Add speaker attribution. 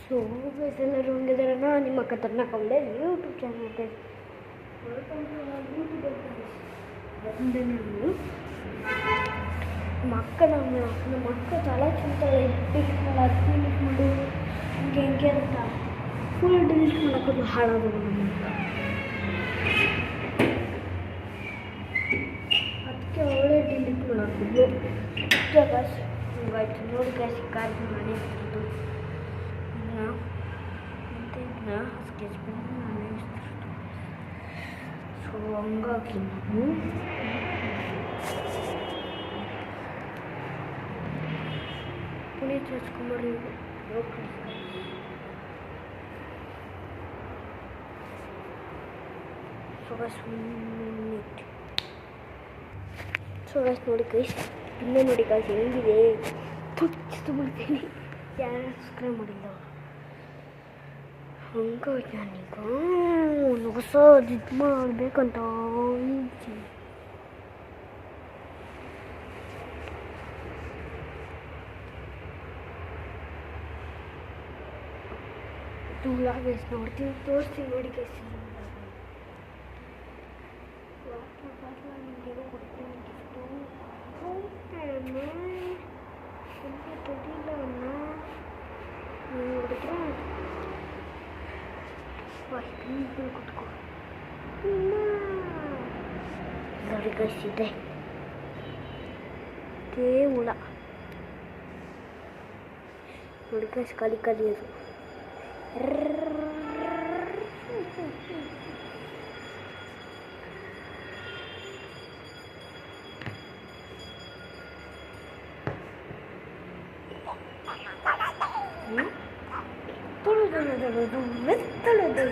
Speaker 1: So guys ಎಲ್ಲರೂ ಹಂಗಿದ್ದಾರೆ. ನಾನು ನಿಮ್ಮ ಖತರ್ನಾಕ್ ಒಳ್ಳೆ YouTube channel guys. Welcome to YouTube guys. ಬಂದೆ ನಾನು ನಮ್ಮ ಅಕ್ಕ ತಲೆ ತಿಂತಾಳೆ. ಡಿಲೀಟ್ ಮಾಡು ಹಂಗೆ ಹೆಂಗೆ ಅಂತ ಫುಲ್ ಡಿಲೀಟ್ ಮಾಡೋಕ್ಕೂ ಹಾಳಾಗೋದು ನಮ್ಮ ಅಕ್ಕ. ಅದಕ್ಕೆ ಅವಳೇ ಡಿಲೀಟ್ ಮಾಡೋದು. ಗೈಸ್ ಹಿಂಗಾಯ್ತು ನೋಡಿ ಗೈಸ್. ಕಾರ್ಡ್ ಮನೆ ಇರ್ತಿದ್ದು ಇದನ್ನ ಸ್ಕೆಚ್ ಪೆನ್ ಮನೆ ಇರ್ತಿದ್ದು. ಸೊ ಹಂಗಾಗಿ ನಾವು ಪುನೀತ್ ರಾಜ್ಕುಮಾರ್ ಸೊ ಗೈಸ್ ನೋಡಿ ಗೈಸ್, ಇನ್ನೂ ನೋಡಿ ಗೈಸ್ ಹೆಂಗಿದೆ ತುಚ್ಚಿಬಿಡ್ತೀನಿ. ಯಾರು ಸಬ್ಸ್ಕ್ರೈಬ್ ಮಾಡಿಲ್ಲ ಹಂಗಾಗಿ ನಾನೀಗ ಒಂದು ಹೊಸದು ಇದು ಮಾಡಬೇಕಂತ ಇದ್ದೀನಿ. ತುಳ ಗೈಸ್ ನೋಡ್ತೀನಿ, ತೋರಿಸ್ತೀನಿ ನೋಡಿ ಗೈಸ್. ನಿಮಗೇನೋ ಕೊಡ್ತೀನಿ ಗಿಫ್ಟು. ತೊಡಿಲ್ಲ ಅಣ್ಣ ನೋಡಿದ್ರೆ ಕುತ್ಕೋ ನೋಡಿ ಗೈಸ್. ಇದೆ ಹುಳ ನೋಡಿ ಗೈಸ್, ಖಾಲಿ ಅದು ತೊಳೆದು